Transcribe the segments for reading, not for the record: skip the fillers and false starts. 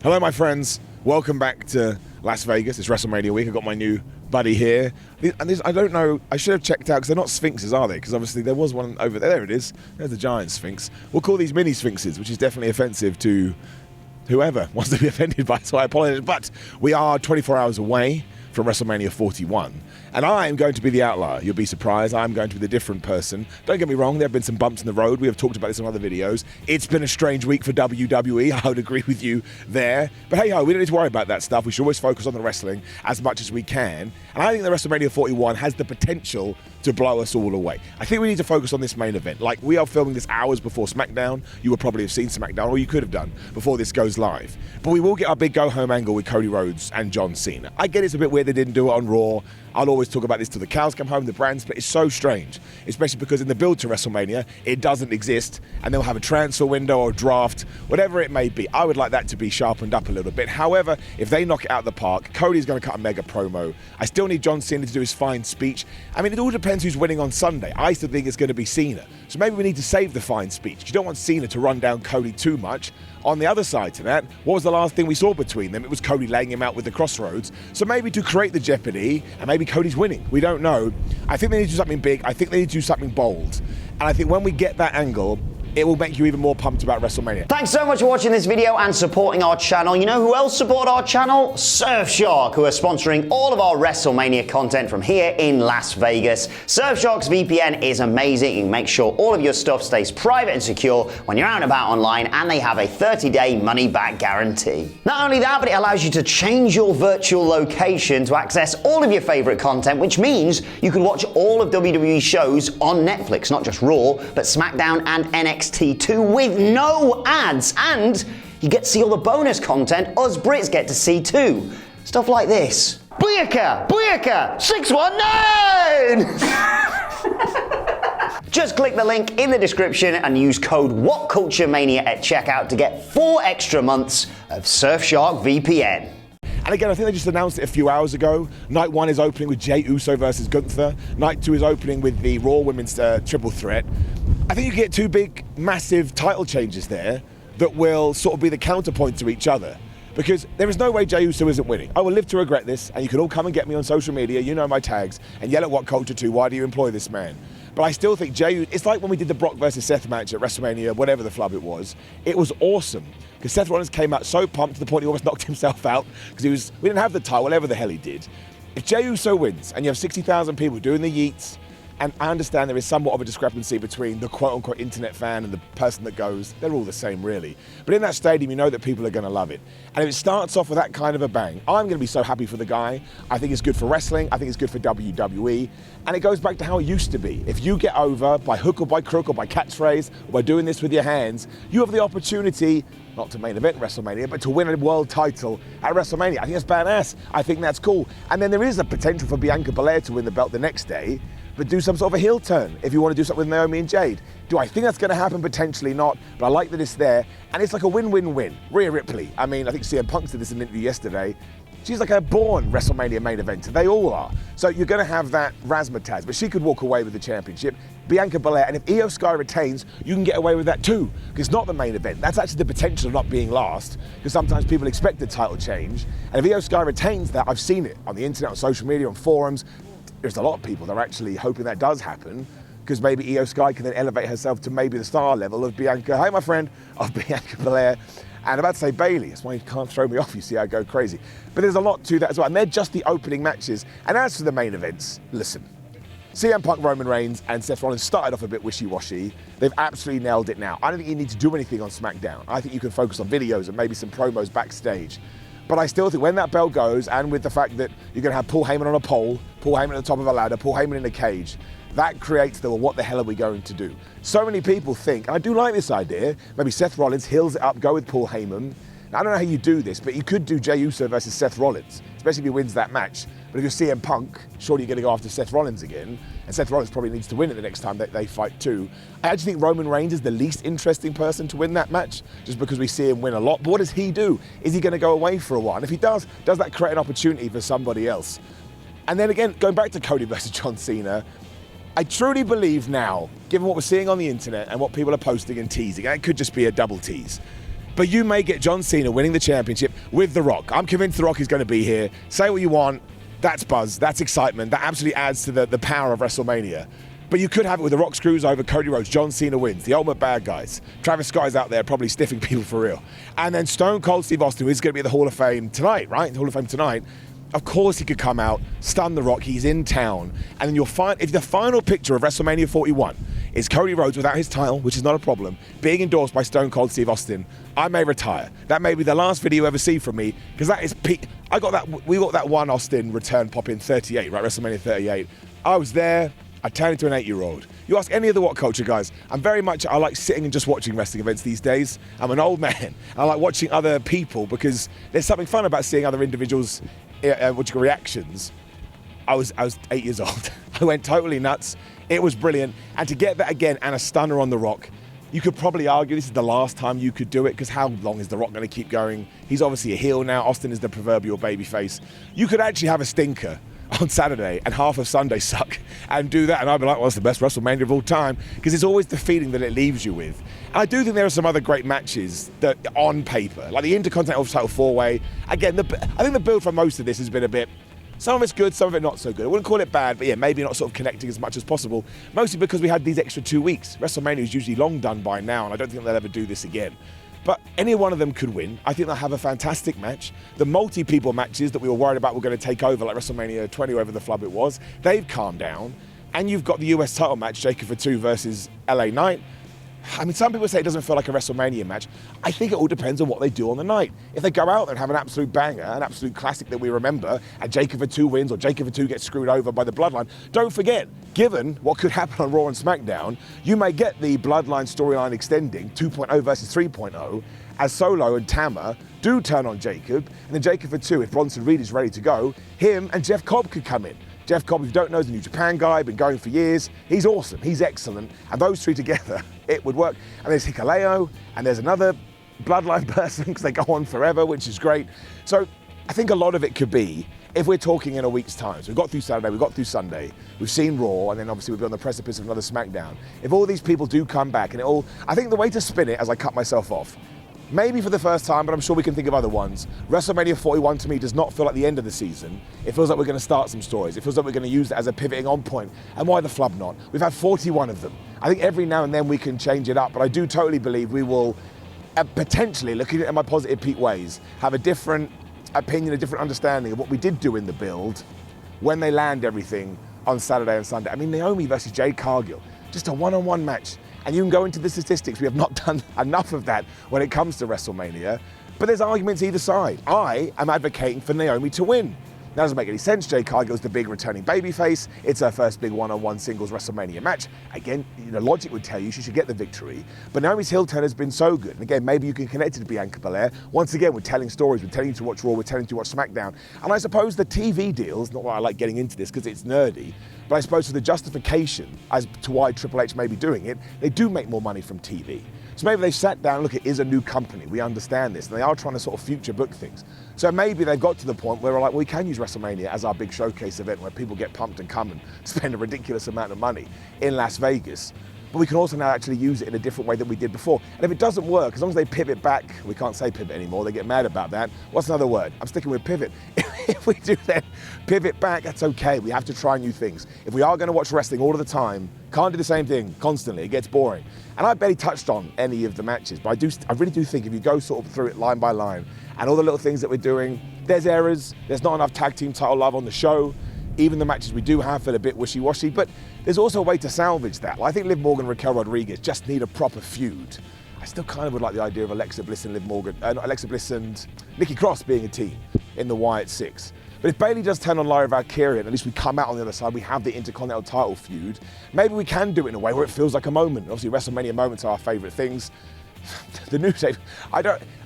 Hello, my friends. Welcome back to Las Vegas. It's WrestleMania week. I've got my new buddy here. And I don't know, I should have checked out, because they're not sphinxes, are they? Because obviously there was one over there. There it is. There's the giant sphinx. We'll call these mini sphinxes, which is definitely offensive to whoever wants to be offended by it, so I apologize. But we are 24 hours away from WrestleMania 41. And I am going to be the outlier. You'll be surprised. I'm going to be the different person. Don't get me wrong, there have been some bumps in the road. We have talked about this in other videos. It's been a strange week for WWE. I would agree with you there. But hey ho, we don't need to worry about that stuff. We should always focus on the wrestling as much as we can. And I think that WrestleMania 41 has the potential to blow us all away. I think we need to focus on this main event. Like, we are filming this hours before SmackDown. You will probably have seen SmackDown, or you could have done, before this goes live. But we will get our big go-home angle with Cody Rhodes and John Cena. I get it's a bit weird they didn't do it on Raw. I'll always talk about this till the cows come home, the brand split is so strange, especially because in the build to WrestleMania, it doesn't exist, and they'll have a transfer window or draft, whatever it may be. I would like that to be sharpened up a little bit. However, if they knock it out of the park, Cody's going to cut a mega promo. I still need John Cena to do his fine speech. I mean, it all depends who's winning on Sunday. I still think it's going to be Cena. So maybe we need to save the fine speech. You don't want Cena to run down Cody too much. On the other side to that, what was the last thing we saw between them? It was Cody laying him out with the crossroads. So maybe to create the jeopardy, and maybe Cody's winning. We don't know. I think they need to do something big. I think they need to do something bold. And I think when we get that angle, it will make you even more pumped about WrestleMania. Thanks so much for watching this video and supporting our channel. You know who else support our channel? Surfshark, who are sponsoring all of our WrestleMania content from here in Las Vegas. Surfshark's VPN is amazing. You can make sure all of your stuff stays private and secure when you're out and about online, and they have a 30-day money-back guarantee. Not only that, but it allows you to change your virtual location to access all of your favorite content, which means you can watch all of WWE shows on Netflix, not just Raw, but SmackDown and NXT too, with no ads, and you get to see all the bonus content us Brits get to see too. Stuff like this. Booyaka! Booyaka! 619! Just click the link in the description and use code WhatCultureMania at checkout to get 4 extra months of Surfshark VPN. And again, I think they just announced it a few hours ago. Night 1 is opening with Jey Uso versus Gunther. Night 2 is opening with the Raw Women's Triple Threat. I think you get 2 big, massive title changes there that will sort of be the counterpoint to each other. Because there is no way Jey Uso isn't winning. I will live to regret this, and you can all come and get me on social media, you know my tags, and yell at WhatCulture too, why do you employ this man? But I still think it's like when we did the Brock versus Seth match at WrestleMania, whatever the flub it was was awesome. Because Seth Rollins came out so pumped to the point he almost knocked himself out, because we didn't have the title, whatever the hell he did. If Jey Uso wins, and you have 60,000 people doing the yeets, and I understand there is somewhat of a discrepancy between the quote-unquote internet fan and the person that goes. They're all the same, really. But in that stadium, you know that people are going to love it. And if it starts off with that kind of a bang, I'm going to be so happy for the guy. I think it's good for wrestling. I think it's good for WWE. And it goes back to how it used to be. If you get over by hook or by crook or by catchphrase or by doing this with your hands, you have the opportunity, not to main event WrestleMania, but to win a world title at WrestleMania. I think that's badass. I think that's cool. And then there is a potential for Bianca Belair to win the belt the next day, but do some sort of a heel turn if you want to do something with Naomi and Jade. Do I think that's going to happen? Potentially not, but I like that it's there, and it's like a win-win-win. Rhea Ripley, I mean, I think CM Punk did this in an interview yesterday. She's like a born WrestleMania main eventer. They all are. So you're going to have that razzmatazz, but she could walk away with the championship. Bianca Belair, and if Io Sky retains, you can get away with that too, because it's not the main event. That's actually the potential of not being last, because sometimes people expect a title change. And if Io Sky retains that, I've seen it on the internet, on social media, on forums. There's a lot of people that are actually hoping that does happen, because maybe Io Sky can then elevate herself to maybe the star level of Bianca, hey my friend, of Bianca Belair. And I'm about to say Bailey, that's why you can't throw me off, you see I go crazy. But there's a lot to that as well, and they're just the opening matches. And as for the main events, listen, CM Punk, Roman Reigns, and Seth Rollins started off a bit wishy-washy. They've absolutely nailed it now. I don't think you need to do anything on SmackDown. I think you can focus on videos and maybe some promos backstage. But I still think when that bell goes, and with the fact that you're going to have Paul Heyman on a pole, Paul Heyman at the top of a ladder, Paul Heyman in a cage, that creates the, well, what the hell are we going to do? So many people think, and I do like this idea, maybe Seth Rollins heels it up, go with Paul Heyman. Now, I don't know how you do this, but you could do Jey Uso versus Seth Rollins, especially if he wins that match. But if you're CM Punk, surely you're going to go after Seth Rollins again, and Seth Rollins probably needs to win it the next time they fight too. I actually think Roman Reigns is the least interesting person to win that match, just because we see him win a lot. But what does he do? Is he going to go away for a while? And if he does that create an opportunity for somebody else? And then again, going back to Cody versus John Cena, I truly believe now, given what we're seeing on the internet and what people are posting and teasing, and it could just be a double tease, But you may get John Cena winning the championship with The Rock. I'm convinced The Rock is going to be here. Say what you want. That's buzz. That's excitement. That absolutely adds to the power of WrestleMania. But you could have it with The Rock screws over, Cody Rhodes, John Cena wins, the ultimate bad guys. Travis Scott is out there probably stiffing people for real. And then Stone Cold Steve Austin, who is going to be at the Hall of Fame tonight, right? The Hall of Fame tonight. Of course he could come out, stun The Rock, he's in town, and then you'll find, if the final picture of WrestleMania 41 is Cody Rhodes without his title, which is not a problem, being endorsed by Stone Cold Steve Austin, I may retire. That may be the last video you ever see from me, because that is peak. We got that one Austin return pop in 38, right, WrestleMania 38. I was there, I turned into an 8-year-old. You ask any of the WhatCulture guys, I like sitting and just watching wrestling events these days. I'm an old man, I like watching other people, because there's something fun about seeing other individuals' reactions. I was 8 years old. I went totally nuts. It was brilliant. And to get that again and a stunner on The Rock, you could probably argue this is the last time you could do it, because how long is The Rock going to keep going? He's obviously a heel now. Austin is the proverbial babyface. You could actually have a stinker on Saturday and half of Sunday suck and do that, and I'd be like, well, it's the best WrestleMania of all time, because it's always the feeling that it leaves you with. And I do think there are some other great matches that on paper, like the Intercontinental title 4-way. Again, I think the build for most of this has been a bit, some of it's good, some of it not so good. I wouldn't call it bad, but yeah, maybe not sort of connecting as much as possible, mostly because we had these extra 2 weeks. WrestleMania is usually long done by now, and I don't think they'll ever do this again. But any one of them could win. I think they'll have a fantastic match. The multi-people matches that we were worried about were going to take over, like WrestleMania 20, wherever the flub it was, they've calmed down. And you've got the US title match, Jacob for 2 versus LA Knight. I mean, some people say it doesn't feel like a WrestleMania match. I think it all depends on what they do on the night. If they go out there and have an absolute banger, an absolute classic that we remember, and Jacob for 2 wins, or Jacob for 2 gets screwed over by the Bloodline, don't forget, given what could happen on Raw and SmackDown, you may get the Bloodline storyline extending, 2.0 versus 3.0, as Solo and Tama do turn on Jacob, and then Jacob for 2, if Bronson Reed is ready to go, him and Jeff Cobb could come in. Jeff Cobb, if you don't know, is a New Japan guy, been going for years. He's awesome, he's excellent, and those 3 together, it would work. And there's Hikuleo, and there's another Bloodline person, because they go on forever, which is great. So I think a lot of it could be, if we're talking in a week's time, so we've got through Saturday, we've got through Sunday, we've seen Raw, and then obviously we'll be on the precipice of another SmackDown. If all these people do come back, and I think the way to spin it, as I cut myself off, maybe for the first time, but I'm sure we can think of other ones, WrestleMania 41 to me does not feel like the end of the season. It feels like we're going to start some stories. It feels like we're going to use it as a pivoting on point. And why the flub not? We've had 41 of them. I think every now and then we can change it up, but I do totally believe we will potentially, looking at it in my positive peak ways, have a different opinion, a different understanding of what we did do in the build when they land everything on Saturday and Sunday. I mean, Naomi versus Jade Cargill, just a one-on-one match. And you can go into the statistics. We have not done enough of that when it comes to WrestleMania. But there's arguments either side. I am advocating for Naomi to win. That doesn't make any sense. Jade Cargill's the big returning babyface. It's her first big one-on-one singles WrestleMania match. Again, logic would tell you she should get the victory. But Naomi's heel turn has been so good. And again, maybe you can connect it to Bianca Belair. Once again, we're telling stories. We're telling you to watch Raw. We're telling you to watch SmackDown. And I suppose the TV deals, not why I like getting into this because it's nerdy, but I suppose for the justification as to why Triple H may be doing it, they do make more money from TV. So maybe they sat down, look, it is a new company, we understand this, and they are trying to sort of future book things. So maybe they've got to the point where we're like, well, we can use WrestleMania as our big showcase event where people get pumped and come and spend a ridiculous amount of money in Las Vegas. But we can also now actually use it in a different way than we did before. And if it doesn't work, as long as they pivot back, we can't say pivot anymore, they get mad about that. What's another word? I'm sticking with pivot. If we do then pivot back, that's okay. We have to try new things. If we are going to watch wrestling all of the time, can't do the same thing constantly, it gets boring. And I barely touched on any of the matches, but I really do think if you go sort of through it line by line, and all the little things that we're doing, there's errors, there's not enough tag team title love on the show. Even the matches we do have feel a bit wishy-washy, but there's also a way to salvage that. I think Liv Morgan and Raquel Rodriguez just need a proper feud. I still kind of would like the idea of Alexa Bliss and Alexa Bliss and Nikki Cross being a team in the Wyatt Six. But if Bayley does turn on Lyra Valkyria, and at least we come out on the other side, we have the Intercontinental title feud, maybe we can do it in a way where it feels like a moment. Obviously, WrestleMania moments are our favourite things. The New Day,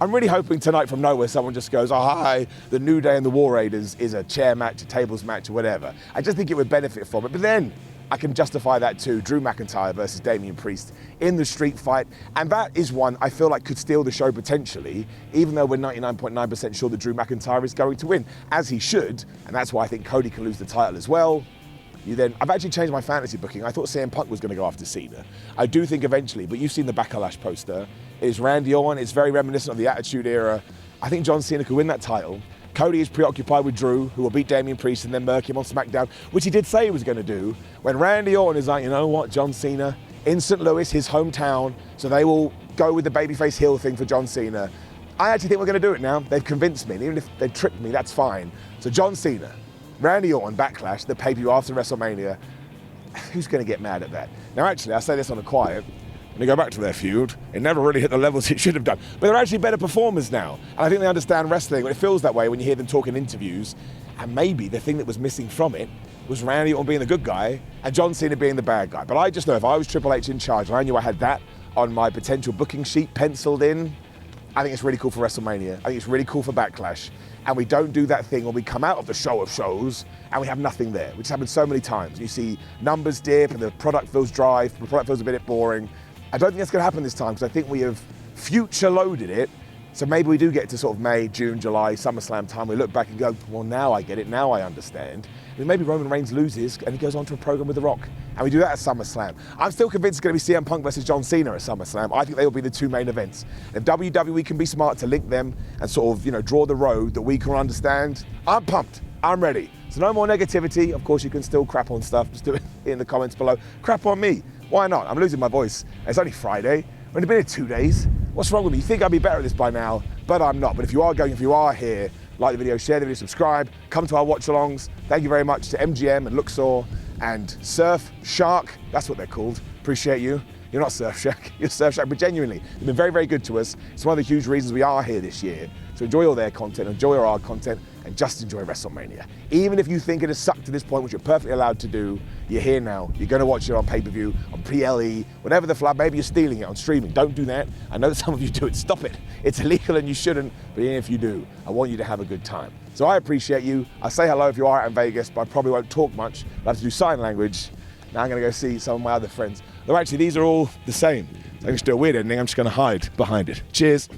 I'm really hoping tonight from nowhere someone just goes, oh hi, the New Day and the War Raiders is a chair match, a tables match, or whatever. I just think it would benefit from it. But then I can justify that too. Drew McIntyre versus Damian Priest in the street fight. And that is one I feel like could steal the show potentially, even though we're 99.9% sure that Drew McIntyre is going to win, as he should. And that's why I think Cody can lose the title as well. I've actually changed my fantasy booking. I thought CM Punk was going to go after Cena. I do think eventually, but you've seen the Backlash poster. is Randy Orton. It's very reminiscent of the Attitude Era. I think John Cena could win that title. Cody is preoccupied with Drew, who will beat Damian Priest and then murk him on SmackDown, which he did say he was going to do. When Randy Orton is like, you know what, John Cena, in St. Louis, his hometown, so they will go with the babyface heel thing for John Cena. I actually think we're going to do it now. They've convinced me, and even if they tricked me, that's fine. So John Cena, Randy Orton, Backlash, the pay-per-view after WrestleMania. Who's going to get mad at that? Now, actually, I say this on a quiet. When they go back to their feud, it never really hit the levels it should have done. But they're actually better performers now. And I think they understand wrestling. It feels that way when you hear them talk in interviews. And maybe the thing that was missing from it was Randy Orton being the good guy and John Cena being the bad guy. But I just know if I was Triple H in charge and I knew I had that on my potential booking sheet penciled in, I think it's really cool for WrestleMania. I think it's really cool for Backlash. And we don't do that thing when we come out of the show of shows and we have nothing there, which happens so many times. You see numbers dip and the product feels dry, the product feels a bit boring. I don't think that's going to happen this time because I think we have future loaded it. So maybe we do get to sort of May, June, July, SummerSlam time. We look back and go, well, now I get it. Now I understand. And maybe Roman Reigns loses and he goes on to a program with The Rock. And we do that at SummerSlam. I'm still convinced it's going to be CM Punk versus John Cena at SummerSlam. I think they will be the two main events. If WWE can be smart to link them and sort of, draw the road that we can understand, I'm pumped. I'm ready. So no more negativity. Of course, you can still crap on stuff. Just do it in the comments below. Crap on me. Why not? I'm losing my voice. It's only Friday. I've only been here 2 days. What's wrong with me? You think I'd be better at this by now, but I'm not. But if you are here, like the video, share the video, subscribe, come to our watch-alongs. Thank you very much to MGM and Luxor and Surf Shark. That's what they're called. Appreciate you. You're not Surf Shark, you're Surf Shark, but genuinely, they've been very, very good to us. It's one of the huge reasons we are here this year. So enjoy all their content, enjoy all our content, and just enjoy WrestleMania. Even if you think it has sucked to this point, which you're perfectly allowed to do, you're here now. You're going to watch it on pay-per-view, on PLE, whatever the flag. Maybe you're stealing it on streaming. Don't do that. I know that some of you do it. Stop it. It's illegal and you shouldn't, but even if you do, I want you to have a good time. So I appreciate you. I'll say hello if you are out in Vegas, but I probably won't talk much. I'll have to do sign language. Now I'm going to go see some of my other friends. Though actually, these are all the same. So I can just do a weird ending. I'm just going to hide behind it. Cheers.